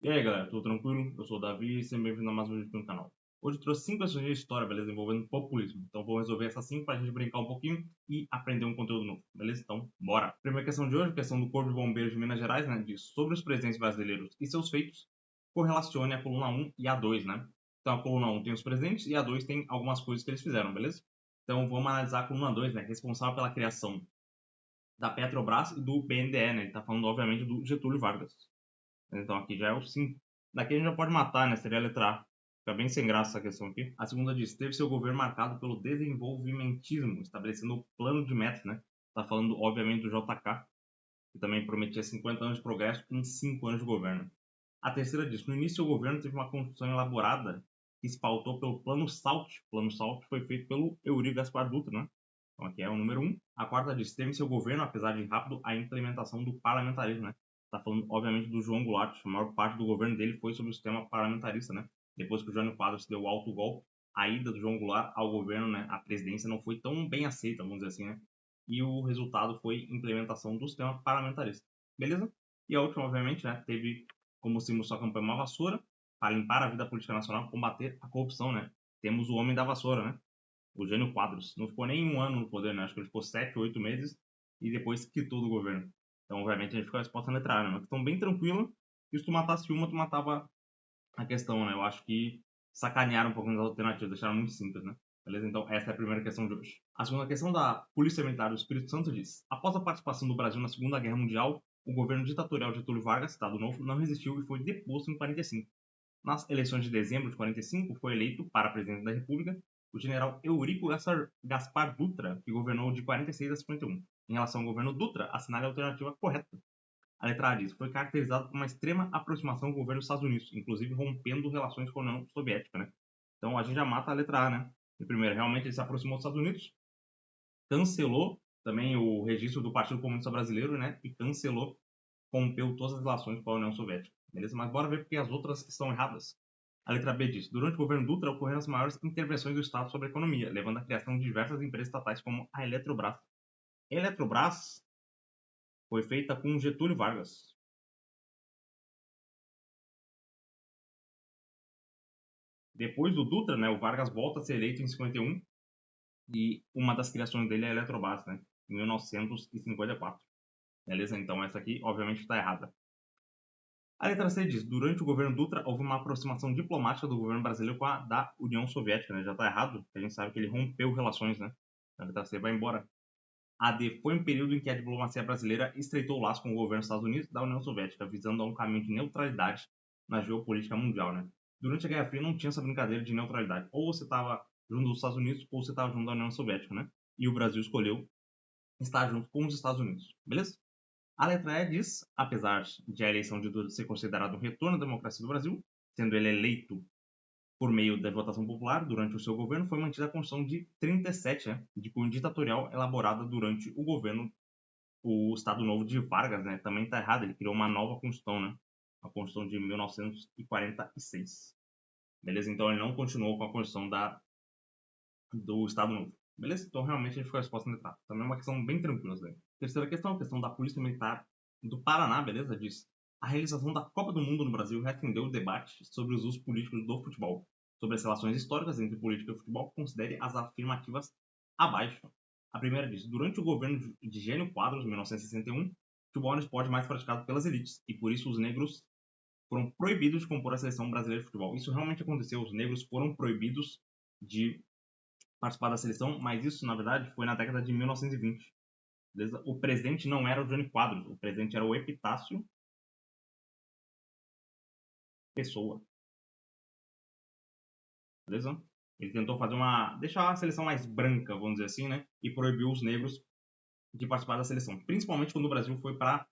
E aí galera, tudo tranquilo? Eu sou o Davi e seja bem-vindo a mais um vídeo aqui no canal. Hoje eu trouxe 5 questões de história, beleza? Envolvendo populismo. Então vou resolver essas 5 para a gente brincar um pouquinho e aprender um conteúdo novo, beleza? Então bora! Primeira questão de hoje, questão do Corpo de Bombeiros de Minas Gerais, né? Diz sobre os presidentes brasileiros e seus feitos, correlacione a coluna 1 e a 2, né? Então a coluna 1 tem os presidentes e a 2 tem algumas coisas que eles fizeram, beleza? Então vamos analisar a coluna 2, né? Responsável pela criação da Petrobras e do BNDE, né? Ele tá falando obviamente do Getúlio Vargas. Então aqui já é o 5. Daqui a gente já pode matar, né? Seria a letra A. Fica bem sem graça essa questão aqui. A segunda diz: teve seu governo marcado pelo desenvolvimentismo, estabelecendo o plano de metas, né? Tá falando, obviamente, do JK, que também prometia 50 anos de progresso em 5 anos de governo. A terceira diz: no início do governo teve uma construção elaborada que se pautou pelo Plano SALT. O Plano SALT foi feito pelo Eurico Gaspar Dutra, né? Então aqui é o número 1. A quarta diz: teve seu governo, apesar de rápido, a implementação do parlamentarismo, né? Está falando, obviamente, do João Goulart. A maior parte do governo dele foi sobre o sistema parlamentarista, né? Depois que o Jânio Quadros deu o alto golpe, a ida do João Goulart ao governo, né, à presidência, não foi tão bem aceita, vamos dizer assim, né? E o resultado foi implementação do sistema parlamentarista. Beleza? E a última, obviamente, né, teve como símbolo sua campanha uma vassoura para limpar a vida política nacional, combater a corrupção, né? Temos o homem da vassoura, né? O Jânio Quadros. Não ficou nem um ano no poder, né? Acho que ele ficou 7, 8 meses e depois quitou do governo. Então, obviamente, a gente ficou exposto a letra A, né? Uma questão bem tranquila. E se tu matasse uma, tu matava a questão, né? Eu acho que sacanearam um pouco nas alternativas, deixaram muito simples, né? Beleza? Então, essa é a primeira questão de hoje. A segunda questão da Polícia Militar do Espírito Santo diz: após a participação do Brasil na Segunda Guerra Mundial, o governo ditatorial de Getúlio Vargas, Estado Novo, não resistiu e foi deposto em 45. Nas eleições de dezembro de 45, foi eleito para presidente da República o general Eurico Gaspar Dutra, que governou de 46 a 51. Em relação ao governo Dutra, assinale a alternativa correta. A letra A diz: foi caracterizado por uma extrema aproximação com o governo dos Estados Unidos, inclusive rompendo relações com a União Soviética, né? Então a gente já mata a letra A, né? E primeiro, realmente ele se aproximou dos Estados Unidos, cancelou também o registro do Partido Comunista Brasileiro, né? E cancelou, rompeu todas as relações com a União Soviética. Beleza? Mas bora ver porque as outras estão erradas. A letra B diz: durante o governo Dutra ocorreram as maiores intervenções do Estado sobre a economia, levando à criação de diversas empresas estatais como a Eletrobras. Eletrobras foi feita com Getúlio Vargas. Depois do Dutra, né, o Vargas volta a ser eleito em 51 e uma das criações dele é a Eletrobras, né, em 1954. Beleza? Então essa aqui, obviamente, está errada. A letra C diz: durante o governo Dutra houve uma aproximação diplomática do governo brasileiro com a da União Soviética, né? Já está errado, porque a gente sabe que ele rompeu relações, né? A letra C vai embora. A D foi um período em que a diplomacia brasileira estreitou o laço com o governo dos Estados Unidos e da União Soviética, visando a um caminho de neutralidade na geopolítica mundial, né? Durante a Guerra Fria não tinha essa brincadeira de neutralidade. Ou você estava junto dos Estados Unidos ou você estava junto da União Soviética, né? E o Brasil escolheu estar junto com os Estados Unidos, beleza? A letra E diz: apesar de a eleição de Dutra ser considerada um retorno à democracia do Brasil, sendo ele eleito por meio da votação popular durante o seu governo, foi mantida a Constituição de 37, né, de cunho ditatorial elaborada durante o governo, o Estado Novo de Vargas, né, também está errado, ele criou uma nova Constituição, né, a Constituição de 1946. Beleza? Então ele não continuou com a Constituição do Estado Novo. Beleza? Então realmente a gente ficou exposto no letrado. Também é uma questão bem tranquila. Daí. Terceira questão, a questão da Polícia Militar do Paraná, beleza? Diz: a realização da Copa do Mundo no Brasil reacendeu o debate sobre os usos políticos do futebol. Sobre as relações históricas entre política e futebol, considere as afirmativas abaixo. A primeira diz: durante o governo de Gênio Quadros, em 1961, o futebol é o esporte mais praticado pelas elites, e por isso os negros foram proibidos de compor a seleção brasileira de futebol. Isso realmente aconteceu, os negros foram proibidos de participar da seleção, mas isso, na verdade, foi na década de 1920. Beleza? O presidente não era o Jânio Quadros, o presidente era o Epitácio Pessoa. Beleza? Ele tentou fazer deixar a seleção mais branca, vamos dizer assim, né? E proibiu os negros de participar da seleção. Principalmente quando o Brasil foi para a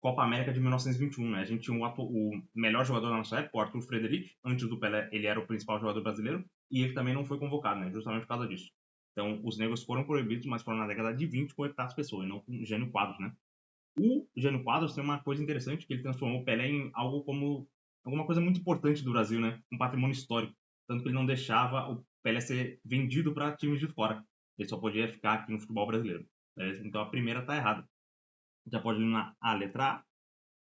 Copa América de 1921, né? A gente tinha o melhor jogador da nossa época, o Arthur Frederic. Antes do Pelé, ele era o principal jogador brasileiro. E ele também não foi convocado, né? Justamente por causa disso. Então, os negros foram proibidos, mas foram na década de 20 com o Epitácio Pessoa, e não com o Gênio Quadros, né? O Jânio Quadros tem uma coisa interessante, que ele transformou o Pelé em algo como alguma coisa muito importante do Brasil, né? Um patrimônio histórico. Tanto que ele não deixava o Pelé ser vendido para times de fora. Ele só podia ficar aqui no futebol brasileiro. Então a primeira está errada. Já pode ir na a letra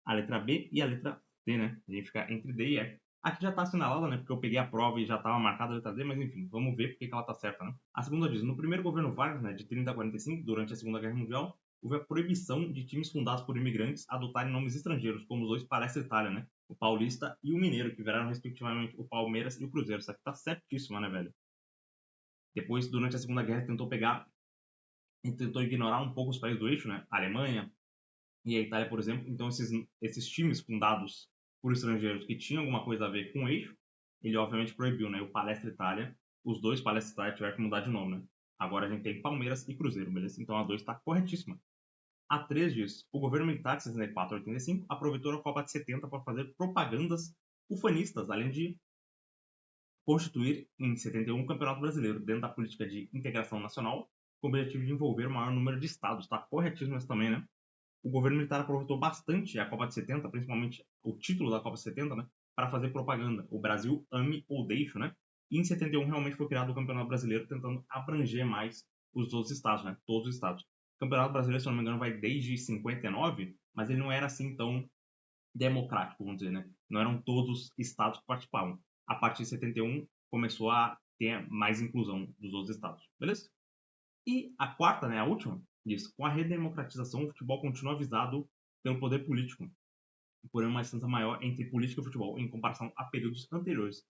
A letra B e a letra D, né? A gente fica entre D e E. Aqui já está assinalada, né? Porque eu peguei a prova e já estava marcada a letra D, mas enfim, vamos ver porque que ela está certa, né? A segunda diz, no primeiro governo Vargas, né, de 30 a 45, durante a Segunda Guerra Mundial, houve a proibição de times fundados por imigrantes adotarem nomes estrangeiros, como os dois Palestra Itália, né? O Paulista e o Mineiro, que viraram respectivamente o Palmeiras e o Cruzeiro. Isso aqui tá certíssimo, né, velho? Depois, durante a Segunda Guerra, tentou ignorar um pouco os países do eixo, né? A Alemanha e a Itália, por exemplo. Então, esses times fundados por estrangeiros que tinham alguma coisa a ver com o eixo, ele obviamente proibiu, né? O Palestra Itália, os dois Palestra Itália tiveram que mudar de nome, né? Agora a gente tem Palmeiras e Cruzeiro, beleza? Então a 2 está corretíssima. A 3 diz, o governo militar de 64 a 85 aproveitou a Copa de 70 para fazer propagandas ufanistas, além de constituir, em 71, um campeonato brasileiro, dentro da política de integração nacional, com o objetivo de envolver o maior número de estados. Está corretíssimo isso também, né? O governo militar aproveitou bastante a Copa de 70, principalmente o título da Copa de 70, né, para fazer propaganda. O Brasil ame ou deixe, né? E em 71 realmente foi criado o Campeonato Brasileiro, tentando abranger mais os outros estados, né? Todos os estados. O Campeonato Brasileiro, se não me engano, vai desde 59, mas ele não era assim tão democrático, vamos dizer, né? Não eram todos estados que participavam. A partir de 71 começou a ter mais inclusão dos outros estados, beleza? E a quarta, né, a última, diz: com a redemocratização, o futebol continua visado pelo poder político, porém uma distância maior entre política e futebol em comparação a períodos anteriores.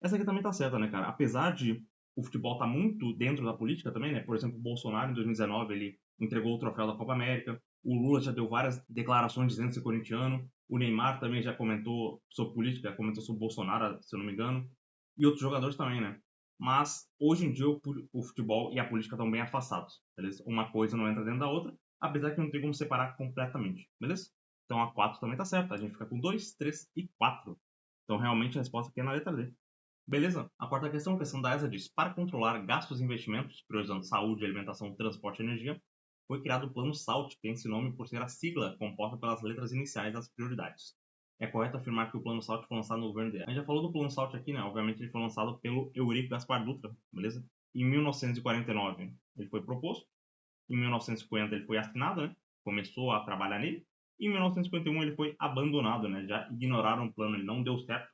Essa aqui também tá certa, né, cara? Apesar de o futebol estar muito dentro da política também, né? Por exemplo, o Bolsonaro, em 2019, ele entregou o troféu da Copa América. O Lula já deu várias declarações dizendo ser corintiano. O Neymar também já comentou sobre política, já comentou sobre o Bolsonaro, se eu não me engano. E outros jogadores também, né? Mas, hoje em dia, o futebol e a política estão bem afastados, beleza? Uma coisa não entra dentro da outra, apesar que não tem como separar completamente, beleza? Então, a 4 também tá certa. A gente fica com 2, 3 e 4. Então, realmente, a resposta aqui é na letra D. Beleza? A quarta questão, a questão da ESA diz: para controlar gastos e investimentos, priorizando saúde, alimentação, transporte e energia, foi criado o Plano SALT, que tem esse nome por ser a sigla composta pelas letras iniciais das prioridades. É correto afirmar que o Plano SALT foi lançado no governo dele. A gente já falou do Plano SALT aqui, né? Obviamente ele foi lançado pelo Eurico Gaspar Dutra, beleza? Em 1949 ele foi proposto, em 1950 ele foi assinado, né? Começou a trabalhar nele, e em 1951 ele foi abandonado, né? Já ignoraram o plano, ele não deu certo.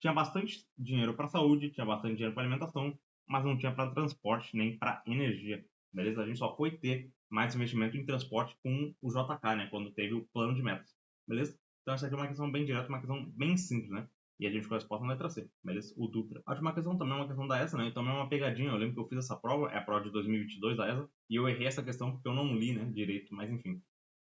Tinha bastante dinheiro para saúde, tinha bastante dinheiro para alimentação, mas não tinha para transporte nem para energia. Beleza? A gente só foi ter mais investimento em transporte com o JK, né? Quando teve o plano de metas. Beleza? Então essa aqui é uma questão bem direta, uma questão bem simples, né? E a gente ficou a resposta na letra C, beleza? O Dutra. A última questão também é uma questão da ESA, né? Então é uma pegadinha. Eu lembro que eu fiz essa prova, é a prova de 2022 da ESA, e eu errei essa questão porque eu não li, né, direito, mas enfim.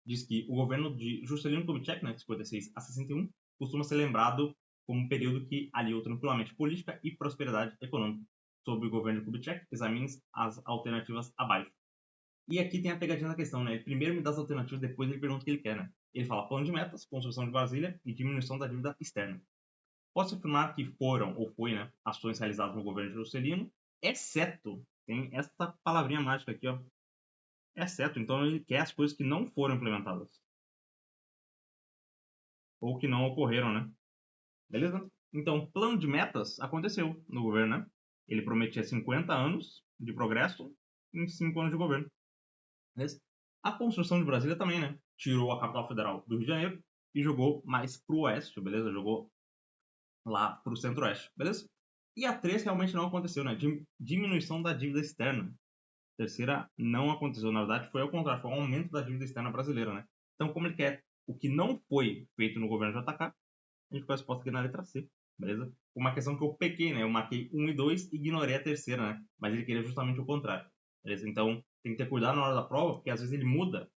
Diz que o governo de Juscelino Kubitschek, né, de 56 a 61, costuma ser lembrado como um período que aliou tranquilamente política e prosperidade econômica. Sob o governo de Kubitschek, examine as alternativas abaixo. E aqui tem a pegadinha da questão, né? Ele primeiro me dá as alternativas, depois ele pergunta o que ele quer, né? Ele fala plano de metas, construção de Brasília e diminuição da dívida externa. Posso afirmar que foram, ou foi, né, ações realizadas no governo de Juscelino, exceto, tem essa palavrinha mágica aqui, ó, exceto, então ele quer as coisas que não foram implementadas, ou que não ocorreram, né? Beleza? Então, plano de metas aconteceu no governo, né? Ele prometia 50 anos de progresso em 5 anos de governo. Beleza? A construção de Brasília também, né? Tirou a capital federal do Rio de Janeiro e jogou mais pro oeste, beleza? Jogou lá pro centro-oeste, beleza? E a 3 realmente não aconteceu, né? Diminuição da dívida externa. A terceira não aconteceu, na verdade foi ao contrário, foi um aumento da dívida externa brasileira, né? Então, como ele quer o que não foi feito no governo JK, a gente ficou a resposta aqui na letra C, beleza? Uma questão que eu pequei, né? Eu marquei 1 e 2 e ignorei a terceira, né? Mas ele queria justamente o contrário, beleza? Então, tem que ter cuidado na hora da prova, porque às vezes ele muda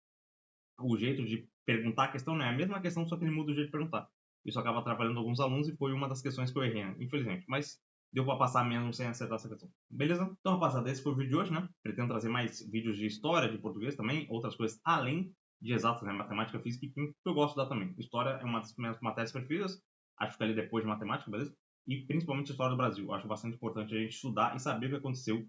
o jeito de perguntar a questão, né? É a mesma questão, só que ele muda o jeito de perguntar. Isso acaba atrapalhando alguns alunos e foi uma das questões que eu errei, né? Infelizmente. Mas deu para passar mesmo sem acertar essa questão. Beleza? Então, rapaziada, esse foi o vídeo de hoje, né? Pretendo trazer mais vídeos de história, de português também, outras coisas além de exatas, né? Matemática, física e química, que eu gosto de dar também. História é uma das minhas matérias preferidas, acho que ali depois de matemática, beleza? E principalmente história do Brasil. Acho bastante importante a gente estudar e saber o que aconteceu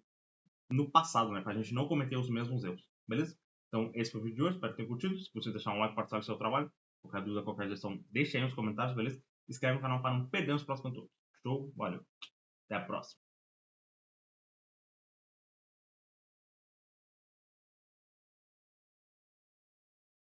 no passado, né? Pra gente não cometer os mesmos erros, beleza? Então, esse foi o vídeo de hoje, espero que tenham curtido. Se você deixar um like, participar do seu trabalho, qualquer dúvida, qualquer sugestão, deixe aí nos comentários, beleza? Inscreve no canal para não perder os próximos conteúdos. Show? Valeu. Até a próxima.